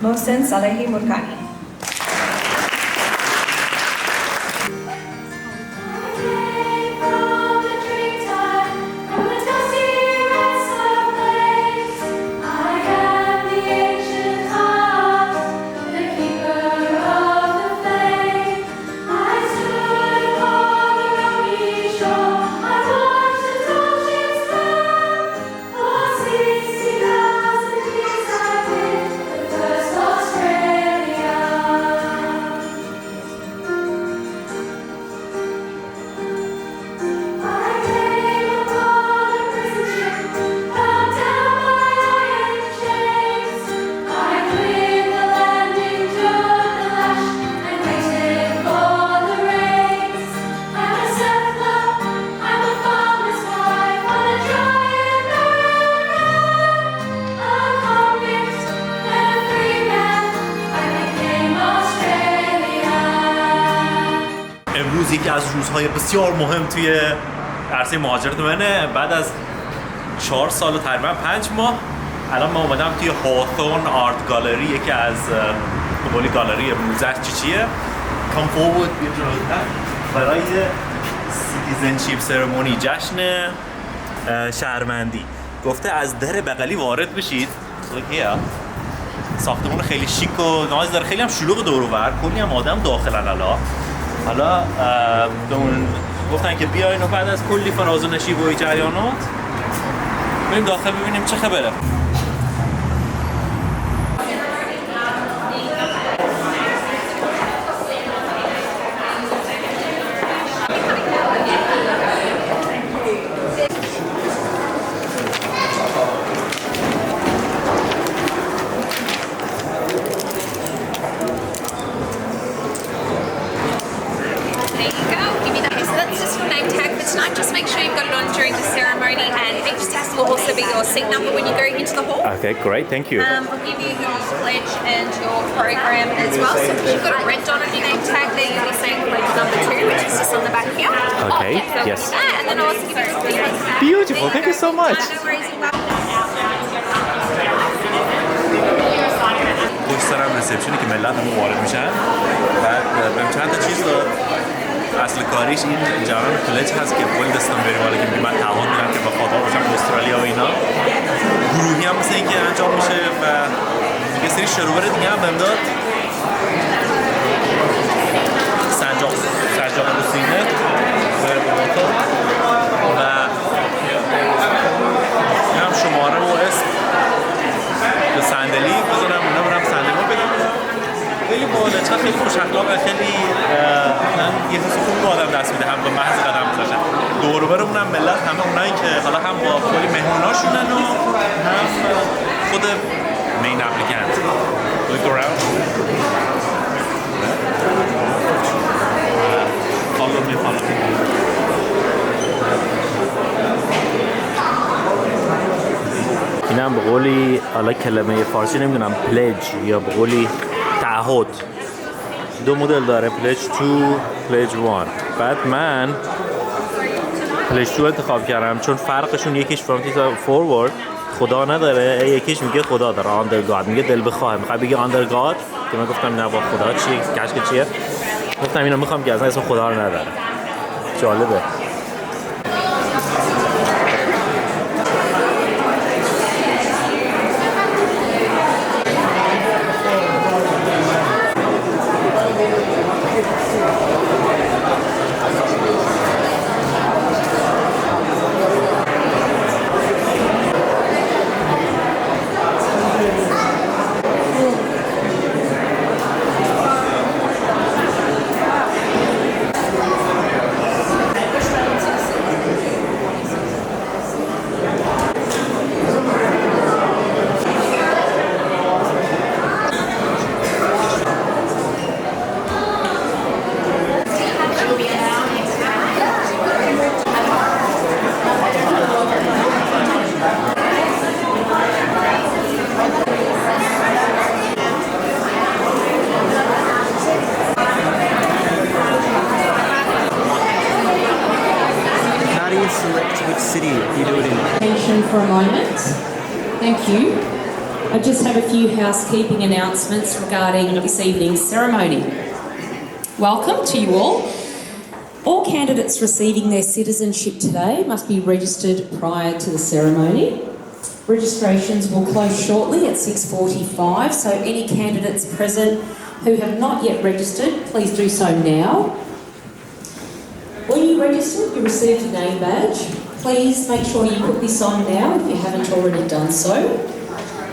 محسن صالحی مرکانی. یکی از روزهای بسیار مهم توی عرصه مهاجرت منه. بعد از 4 سال و تقریبا 5 ماه الان من اومدم توی هاوثورن آرت گالری، یکی از قبولی گالری موزه چیچیه. کام فورورد برای سیتیزنشیپ سرمونی، جشن شهروندی. گفته از در بغلی وارد بشید. ساختمون خیلی شیک و ناز داره، خیلی هم شلوغ دور و بر، کلی هم آدم داخلن. حالا گفتن که بیاین و بعد از کلی فراز و نشیب و جریانات بریم داخل ببینیم چه خبره. Okay, great, thank you. I'll give you your pledge and your program as well. So if you've got a red dot on your name tag there, you'll be saying pledge number 2, which is just on the back here. Okay, so yes. That, and then I'll also give you your Beautiful, thank you so much. پشت سرم ریسپشنی که ملت همون وارد میشن. بعد بهم چند تا چیز داد. اصل کاریش این جوان پلج هست که بول دستم بریم، حالا که من تعهد میدم که با خاطر باشم استرالیا و اینا. گروهی هم مثل اینکه انجام میشه و یه سری شروور دیگه هم بهم داد. سنجاق روسینه و این هم شماره و اسم به صندلی بذارم، اونا برم صندلی بگم. خیلی باله، چقدر خیلی خوش اخلاقه، خیلی یه حس خوبی به آدم دست میده هم به محض قدم گذاشتن. دور و برمون هم ملت همه اونایی که حالا هم با کلی مهموناشونن و هم خود مین اپلیکنت. Look around. Follow me. اینم به قولی حالا کلمه فارسی نمیدونم، پلج یا به قولی تعهد. 2 مدل داره، پلج 2، پلج 1. بعد من پلج 2 انتخاب کردم چون فرقشون یکیش فرانتی فورورد خدا نداره، یکیش میگه خدا داره، آندرگاد میگه دل بخواه، میخواد بگه آندرگاد که من گفتم نه با خدا چیه، کشک چیه، گفتم اینو میخوام که اصلا اسم خدا رو نداره. جالبه. For a moment. Thank you. I just have a few housekeeping announcements regarding this evening's ceremony. Welcome to you all. All candidates receiving their citizenship today must be registered prior to the ceremony. Registrations will close shortly at 6:45, so any candidates present who have not yet registered, please do so now. When you registered, you received a name badge. Please make sure you put this on now if you haven't already done so.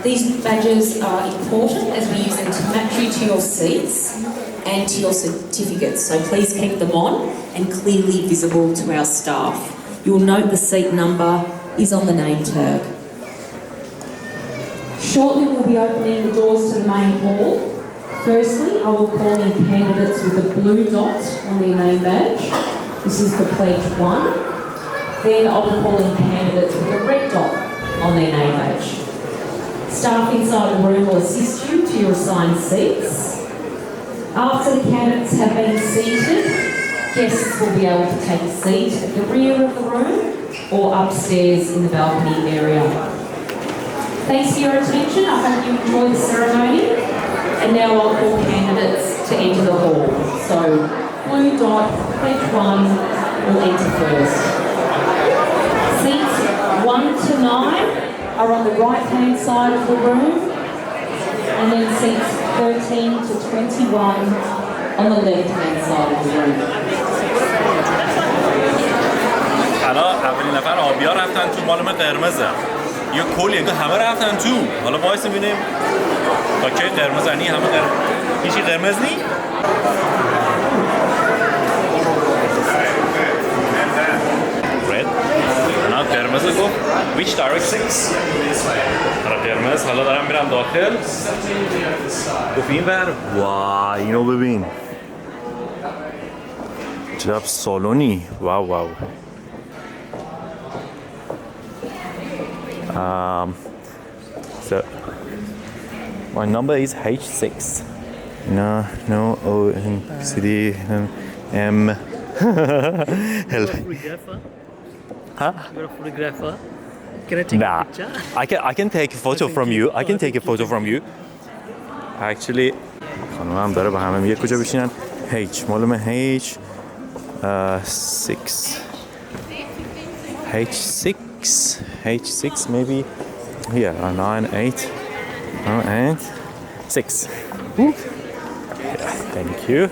These badges are important as we use them to match you to your seats and to your certificates, so please keep them on and clearly visible to our staff. You'll note the seat number is on the name tag. Shortly we'll be opening the doors to the main hall. Firstly, I will call in candidates with a blue dot on their name badge. This is for pledge 1. Then I'll be calling candidates with a red dot on their name badge. Staff inside the room will assist you to your assigned seats. After the candidates have been seated, guests will be able to take a seat at the rear of the room or upstairs in the balcony area. Thanks for your attention. I hope you enjoy the ceremony. And now I'll call candidates to enter the hall. So, blue dot, pledge 1 will enter first. Seats 1 to 9 are on the right-hand side of the room, and then seats 13 to 21 on the left-hand side of the room. حالا اولین نفر آبیا رفتن تو مال من قرمزه. یه کلی انگار همه رفتن تو. حالا وایس می‌بینیم تا که قرمز نی همه قرمز. هیچی قرمز نی؟ red. نه قرمز گفت which direction؟ حالا قرمز حالا دارم میرم داخل. گفت این ور. واه اینو ببین. چقدر سالونی. واو واو. So my number is H6. No, O, N, C, D, M. You're a photographer? Huh? You're a photographer? Can I take a picture? I can take a photo from you. I can take a photo from you. Actually, خانمم داره به همه میگه کجا بشینن. H مال من H 6 H6 maybe here 9 8 and 6. Yeah, thank you.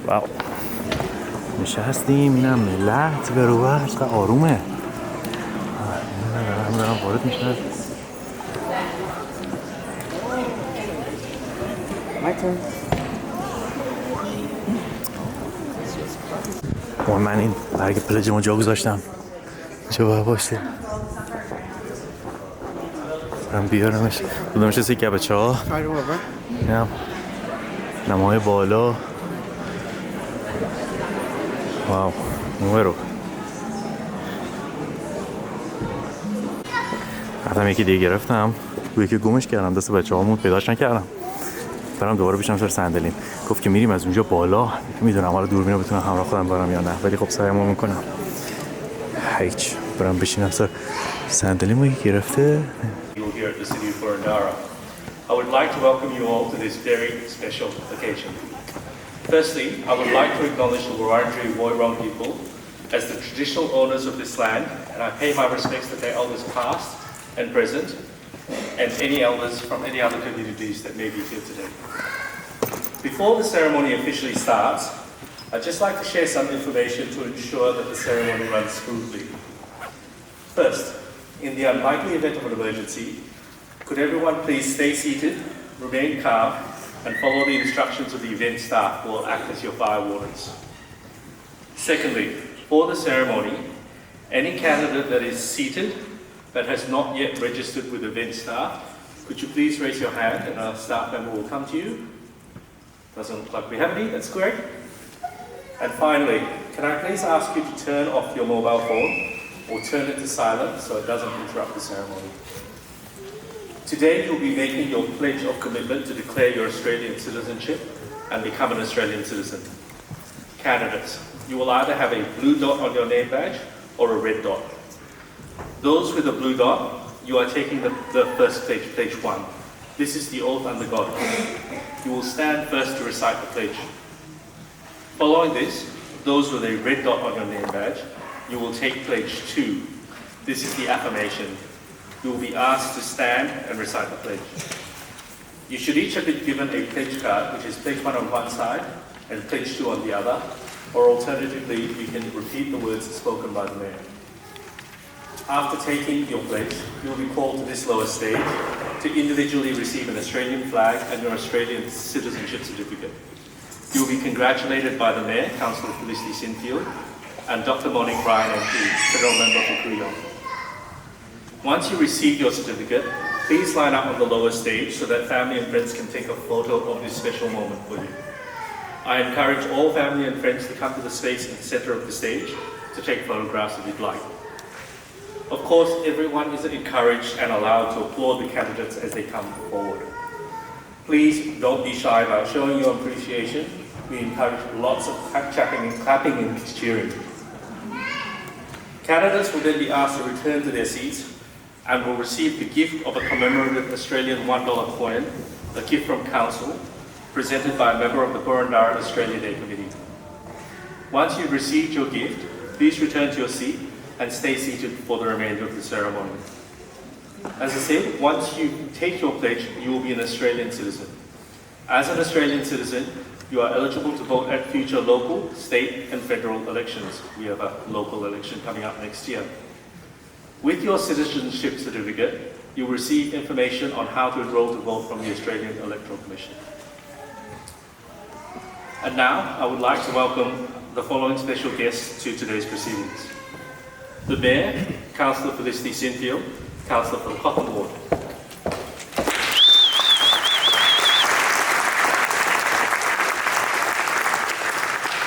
Wow. نشستیم اینم ملت بروبر چقدر آرومه. دارم وارد میشن. My turn. من این برگ پلجمو جا گذاشتم. چه باید باشه؟ برم بیارمش. بودمش سی که بچه ها. اینم نمای بالا. واو نویرو. رفتم یکی دیگه گرفتم. یکی گمش کردم دست بچه هامون پیداش نکردم. برم دوباره پیشم سر صندلیم. گفت که میریم از اونجا بالا. میدونم حالا دوربینو بتونم همراه خودم برم یا نه. ولی خب سعیمو میکنم. هیچ برم بشینم سر صندلیمو گرفته. Here at the city of Boroondara. I would like to welcome you all to this very special occasion. Firstly, I would like to acknowledge the Wurundjeri Woiwurrung people as the traditional owners of this land, and I pay my respects to their elders past and present, and any elders from any other communities that may be here today. Before the ceremony officially starts, I'd just like to share some information to ensure that the ceremony runs smoothly. First, in the unlikely event of an emergency, could everyone please stay seated, remain calm, and follow the instructions of the event staff who will act as your fire wardens. Secondly, for the ceremony, any candidate that is seated that has not yet registered with event staff, could you please raise your hand and our staff member will come to you? Doesn't look like we have any, that's great. And finally, can I please ask you to turn off your mobile phone or turn it to silent so it doesn't interrupt the ceremony. Today you'll be making your pledge of commitment to declare your Australian citizenship and become an Australian citizen. Candidates, you will either have a blue dot on your name badge or a red dot. Those with a blue dot you are taking the first pledge, pledge 1. This is the oath under God. You will stand first to recite the pledge. Following this, those with a red dot on your name badge, you will take pledge 2. This is the affirmation. You will be asked to stand and recite the pledge. You should each have been given a pledge card, which is pledge 1 on one side and pledge 2 on the other, or alternatively, you can repeat the words spoken by the mayor. After taking your pledge, you will be called to this lower stage to individually receive an Australian flag and your Australian citizenship certificate. You will be congratulated by the Mayor, Councillor Felicity Sinfield, and Dr. Monique Ryan MP, Federal Member for Kooyong. Once you receive your certificate, please line up on the lower stage so that family and friends can take a photo of this special moment for you. I encourage all family and friends to come to the space in the center of the stage to take photographs if you'd like. Of course, everyone is encouraged and allowed to applaud the candidates as they come forward. Please don't be shy about showing your appreciation. We encourage lots of clapping and cheering. Candidates will then be asked to return to their seats and will receive the gift of a commemorative Australian $1 coin, a gift from Council, presented by a member of the Burundara Australia Day Committee. Once you've received your gift, please return to your seat and stay seated for the remainder of the ceremony. As I said, once you take your pledge, you will be an Australian citizen. As an Australian citizen, you are eligible to vote at future local, state and federal elections. We have a local election coming up next year. With your citizenship certificate, you will receive information on how to enrol to vote from the Australian Electoral Commission. And now, I would like to welcome the following special guests to today's proceedings. The Mayor, Councillor Felicity Sinfield, Councillor for the Cotton Ward.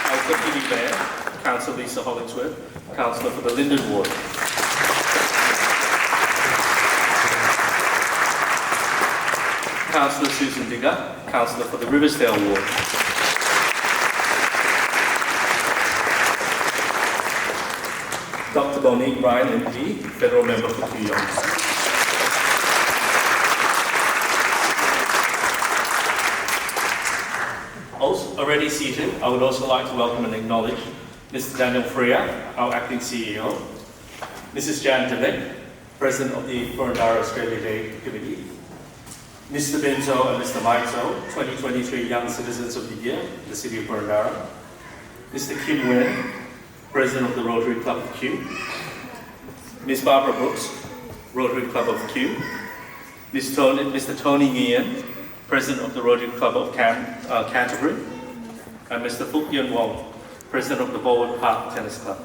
Our Deputy Mayor, Councillor Lisa Hollingsworth, Councillor for the Linden Ward. Councillor Susan Digger, Councillor for the Riversdale Ward. Dr. Monique Ryan MP, Federal Member for Kooyong. Also, already seated, I would also like to welcome and acknowledge Mr. Daniel Freer, our Acting CEO, Mrs. Jan Debek, President of the Burundara Australia Day Committee, Mr. Benzo and Mr. Mike Zo, 2023 Young Citizens of the Year, the City of Burundara, Mr. Kim Wen, President of the Rotary Club of Kew, Ms. Barbara Brooks, Rotary Club of Kew, Mr. Tony Nguyen, President of the Rotary Club of Canterbury, and Mr. Phúc Yen Wong, President of the Bowen Park Tennis Club.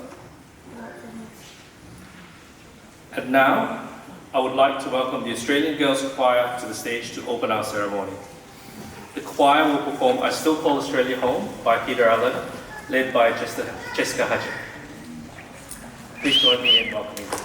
And now, I would like to welcome the Australian Girls Choir to the stage to open our ceremony. The choir will perform I Still Call Australia Home by Peter Allen, led by Jessica Hutchins. Please join me in welcoming them.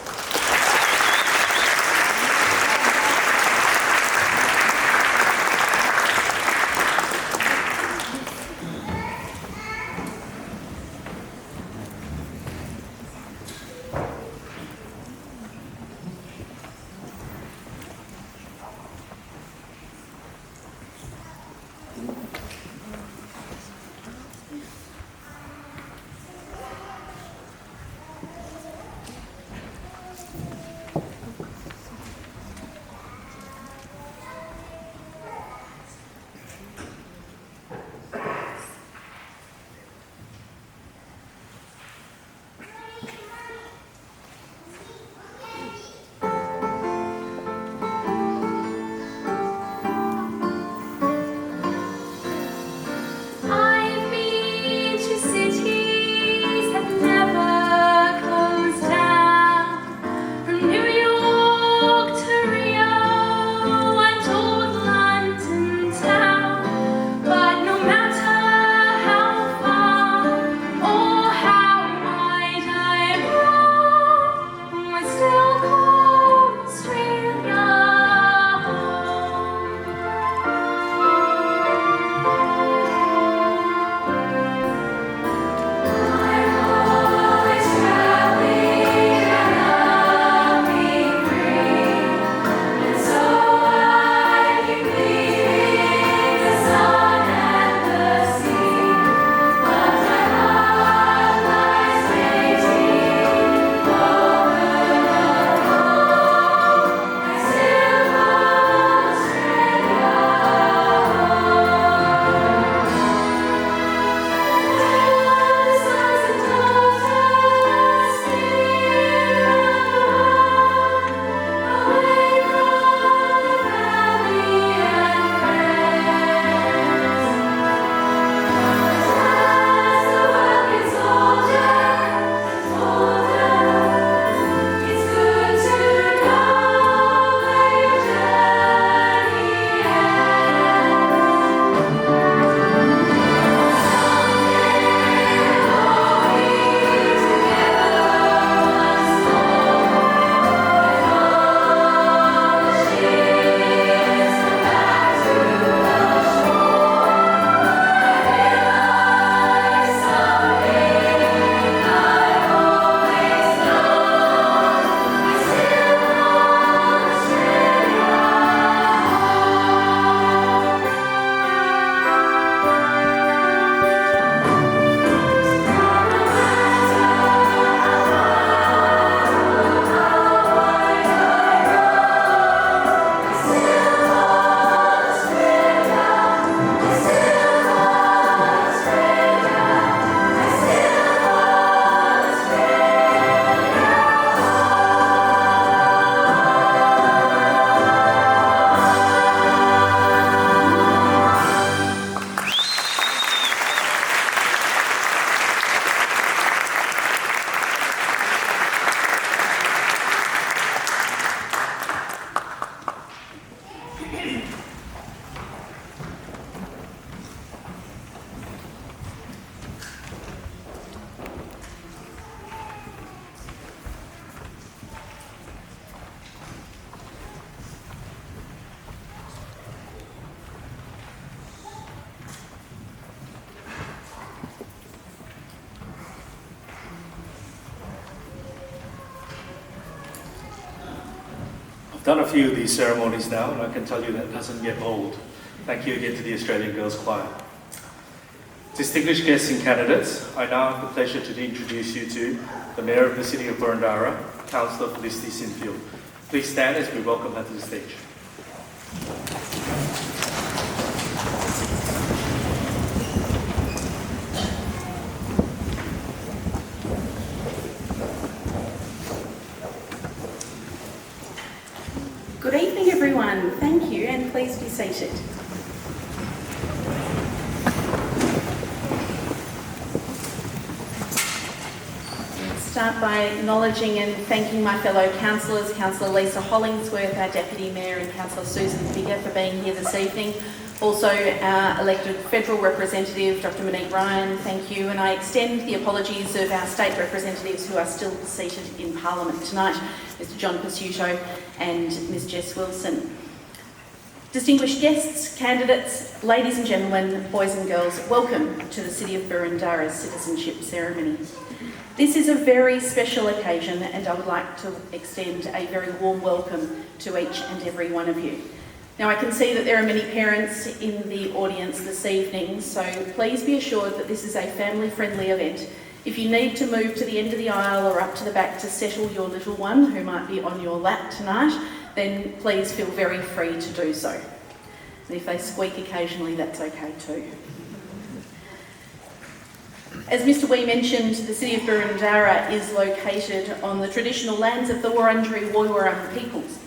done a few of these ceremonies now, and I can tell you that doesn't get old. Thank you again to the Australian Girls Choir. Distinguished guests and candidates, I now have the pleasure to introduce you to the Mayor of the City of Boroondara, Councillor Felicity Sinfield. Please stand as we welcome her to the stage. Good evening, everyone. Thank you, and please be seated. Start by acknowledging and thanking my fellow councillors, Councillor Lisa Hollingsworth, our Deputy Mayor, and Councillor Susan Figger for being here this evening. Also, our elected federal representative, Dr Monique Ryan, thank you. And I extend the apologies of our state representatives who are still seated in Parliament tonight, Mr John Pursuto and Ms Jess Wilson. Distinguished guests, candidates, ladies and gentlemen, boys and girls, welcome to the City of Boroondara's Citizenship Ceremony. This is a very special occasion, and I would like to extend a very warm welcome to each and every one of you. Now, I can see that there are many parents in the audience this evening, so please be assured that this is a family-friendly event. If you need to move to the end of the aisle or up to the back to settle your little one who might be on your lap tonight, then please feel very free to do so. And if they squeak occasionally, that's okay too. As Mr Wee mentioned, the City of Boroondara is located on the traditional lands of the Wurundjeri Woiwurrung peoples.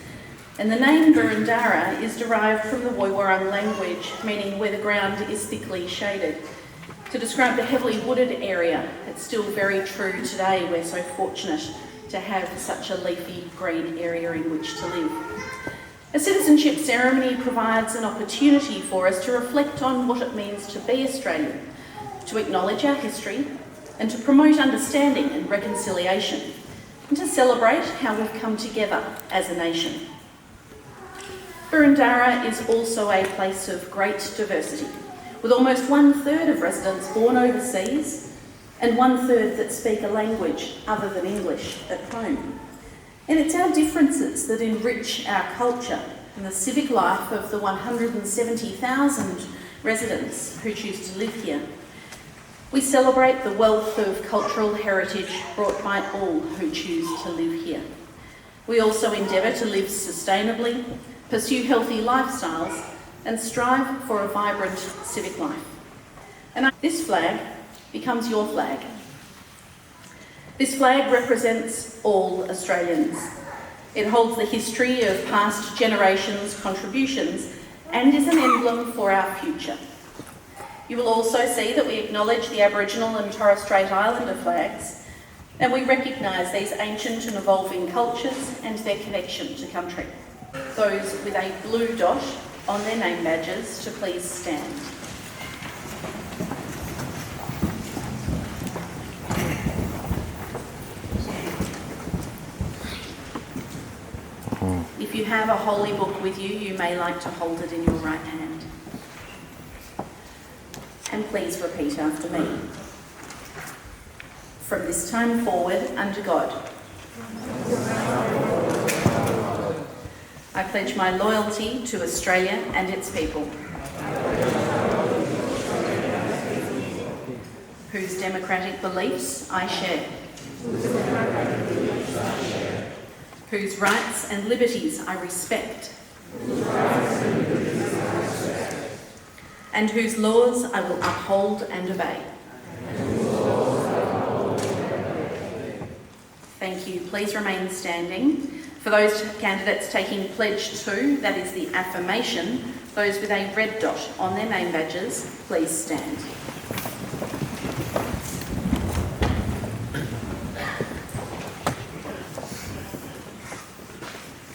And the name Boroondara is derived from the Woiwurrung language, meaning where the ground is thickly shaded. To describe the heavily wooded area, it's still very true today. We're so fortunate to have such a leafy green area in which to live. A citizenship ceremony provides an opportunity for us to reflect on what it means to be Australian, to acknowledge our history, and to promote understanding and reconciliation, and to celebrate how we've come together as a nation. Boroondara is also a place of great diversity, with almost 1/3 of residents born overseas and 1/3 that speak a language other than English at home. And it's our differences that enrich our culture and the civic life of the 170,000 residents who choose to live here. We celebrate the wealth of cultural heritage brought by all who choose to live here. We also endeavour to live sustainably, pursue healthy lifestyles, and strive for a vibrant civic life. And this flag becomes your flag. This flag represents all Australians. It holds the history of past generations' contributions and is an emblem for our future. You will also see that we acknowledge the Aboriginal and Torres Strait Islander flags, and we recognise these ancient and evolving cultures and their connection to country. Those with a blue dot on their name badges to please stand. If you have a holy book with you, you may like to hold it in your right hand. And please repeat after me. From this time forward, under God, I pledge my loyalty to Australia and its people, whose democratic beliefs I share, whose rights and liberties I respect, and whose laws I will uphold and obey. Thank you. Please remain standing. For those candidates taking pledge 2, that is the affirmation, those with a red dot on their name badges, please stand.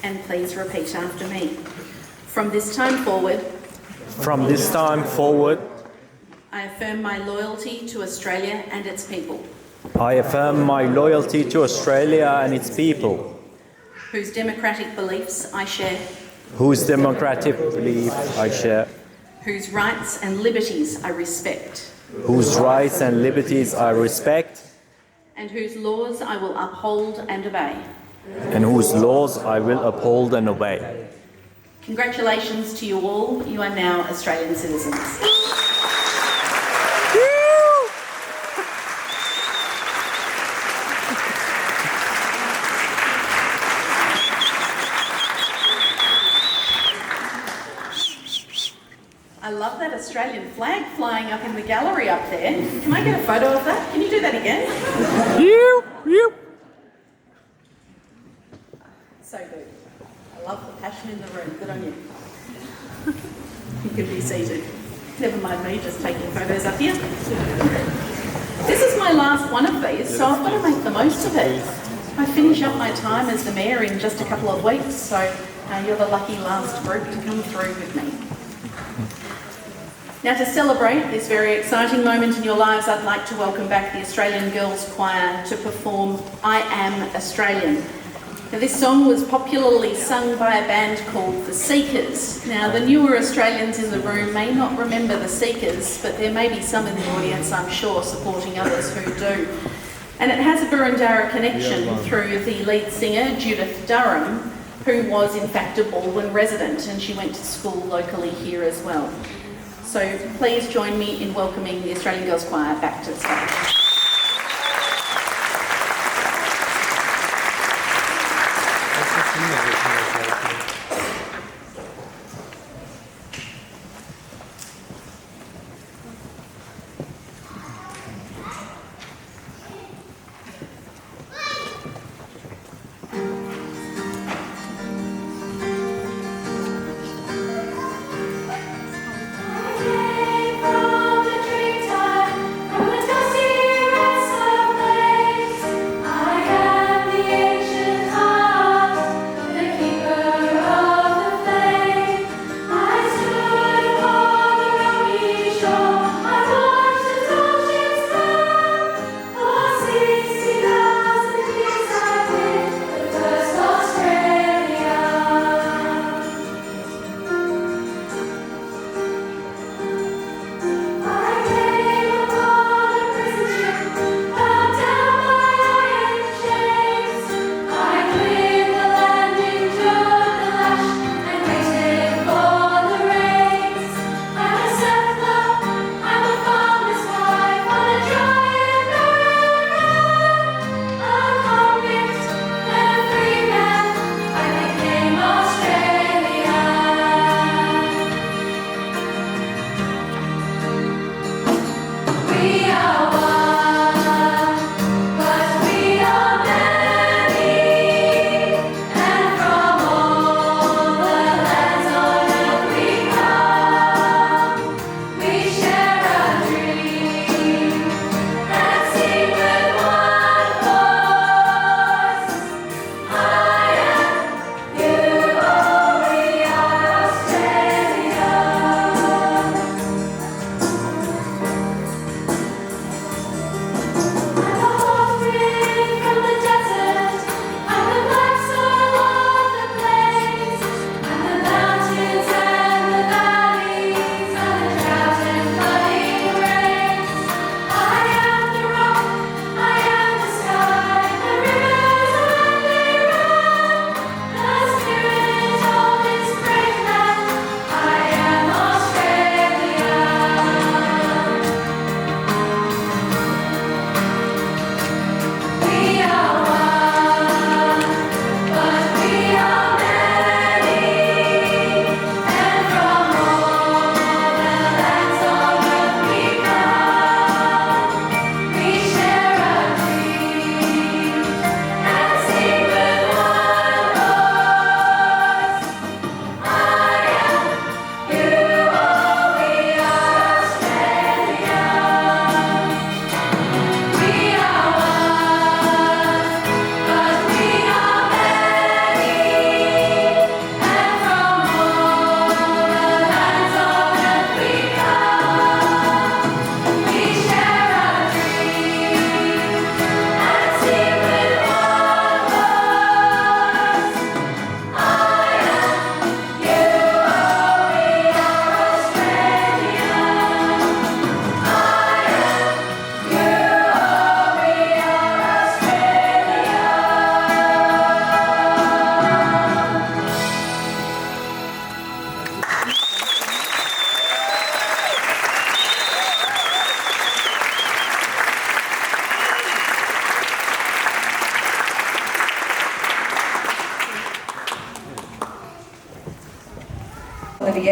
And please repeat after me. From this time forward, I affirm my loyalty to Australia and its people. I affirm my loyalty to Australia and its people, whose democratic beliefs I share, whose rights and liberties I respect, and whose laws I will uphold and obey. and whose laws I will uphold and obey. Congratulations to you all. You are now Australian citizens. I love that Australian flag flying up in the gallery up there. Can I get a photo of that? Can you do that again? So good. I love the passion in the room. Good on you. You can be seated. Never mind me just taking photos up here. This is my last one of these, so I've got to make the most of it. I finish up my time as the mayor in just a couple of weeks, so you're the lucky last group to come through with me. Now, to celebrate this very exciting moment in your lives, I'd like to welcome back the Australian Girls Choir to perform I Am Australian. Now, this song was popularly sung by a band called The Seekers. Now, the newer Australians in the room may not remember The Seekers, but there may be some in the audience, I'm sure, supporting others who do. And it has a Burundara connection through the lead singer, Judith Durham, who was in fact a Baldwin resident, and she went to school locally here as well. So please join me in welcoming the Australian Girls Choir back to the stage. From the dream time, from the dusty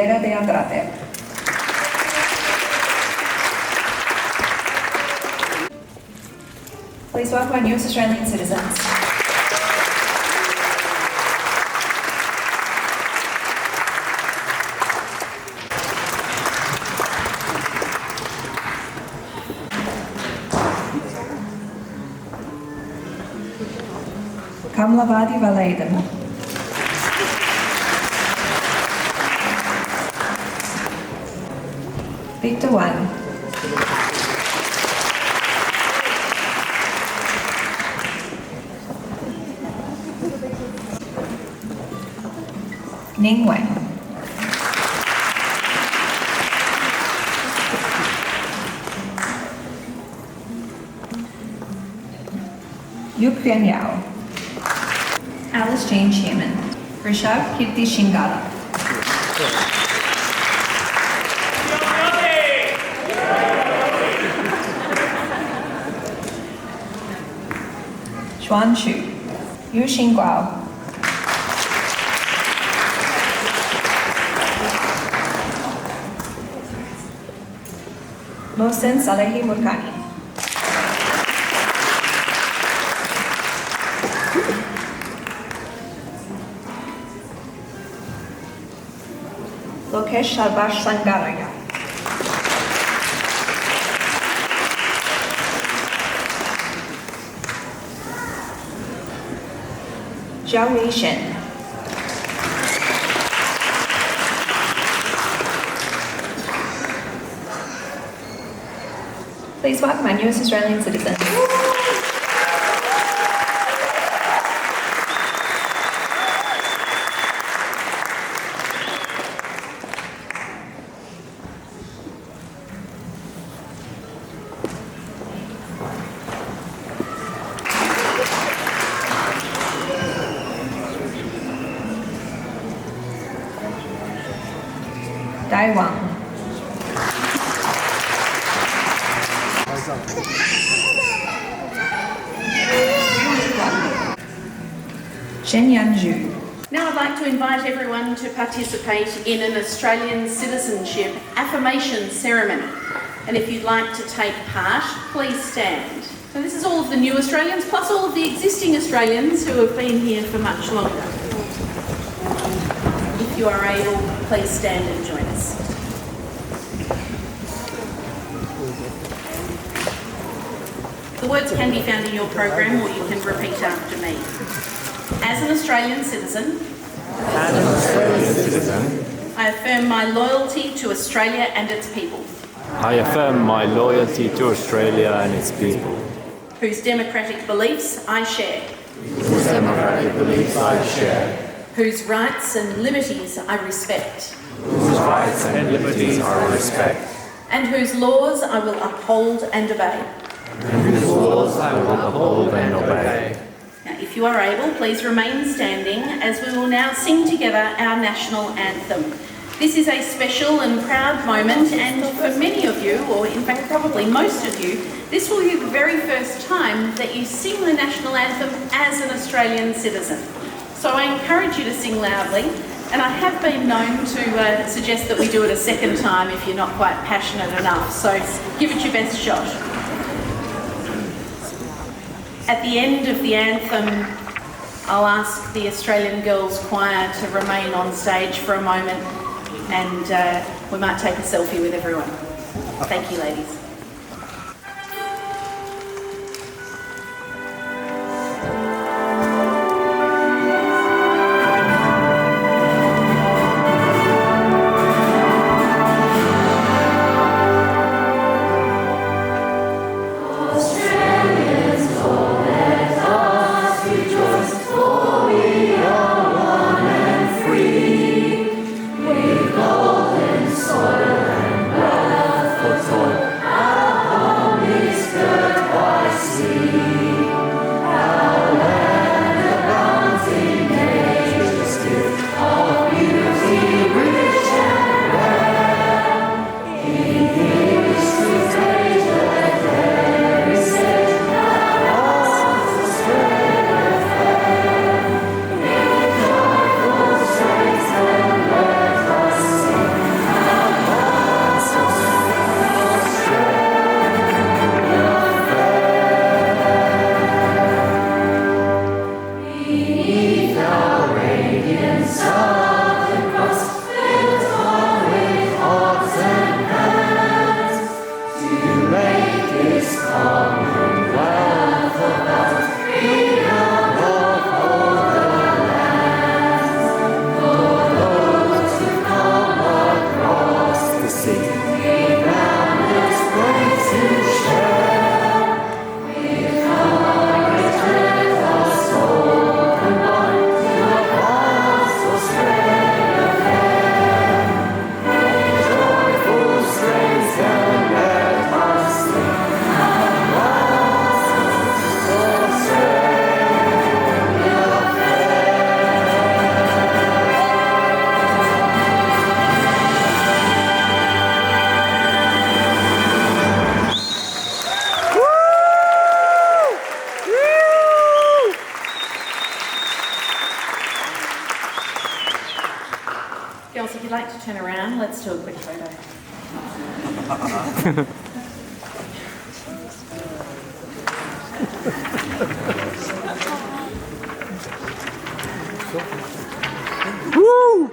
bandera de Andrade. Please welcome our newest Australian citizens. Kamlavadi Valaydam. Vitawan. Ningwen. Yukren Yao. Alice Jane Chairman. Rishabh Kirti Shingala. Xuan Xu. Yu Xingguao. Mohsen Salehi Murkani. Lokesh Sharbash Sangaraya. Zhao Weishen. Please welcome our newest Australian citizens. Daiwang. Zhu. Now I'd like to invite everyone to participate in an Australian citizenship affirmation ceremony. And if you'd like to take part, please stand. So this is all of the new Australians, plus all of the existing Australians who have been here for much longer. If you are able, please stand and join us. The words can be found in your program, or you can repeat after me. As an Australian citizen, I affirm my loyalty to Australia and its people, I affirm my loyalty to Australia and its people, whose democratic beliefs I share, whose democratic beliefs I share, whose rights and liberties I respect, whose rights and liberties I respect, and whose laws I will uphold and obey. and whose laws I will uphold and obey. Now, if you are able, please remain standing as we will now sing together our national anthem. This is a special and proud moment, and for many of you, or in fact probably most of you, this will be the very first time that you sing the national anthem as an Australian citizen. So I encourage you to sing loudly, and I have been known to suggest that we do it a second time if you're not quite passionate enough, so give it your best shot. At the end of the anthem, I'll ask the Australian Girls Choir to remain on stage for a moment, and we might take a selfie with everyone. Thank you, ladies. For toil to see. Girls, if you'd like to turn around, let's do a quick photo. Woo!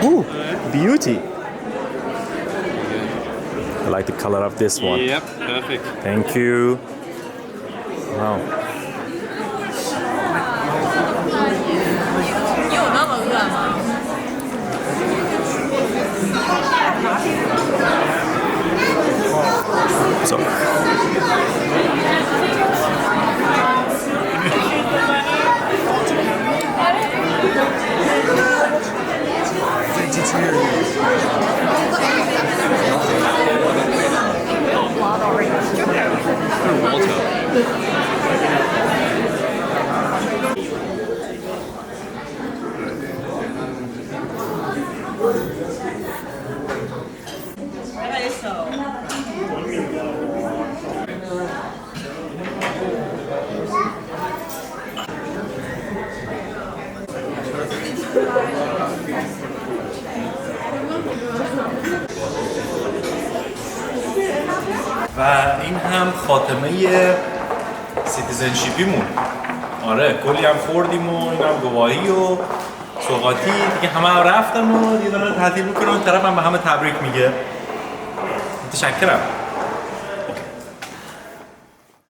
Ooh, beauty. I like the color of this one. Yep, perfect. Thank you. Wow. So. و این هم خاتمه سیتیزنشیپیمون. آره کلی هم خوردیم و این هم گواهی و سوغاتی دیگه همه رفتن و دیگه دارن تعطیل میکنن و طرف هم به همه تبریک میگه. متشکرم.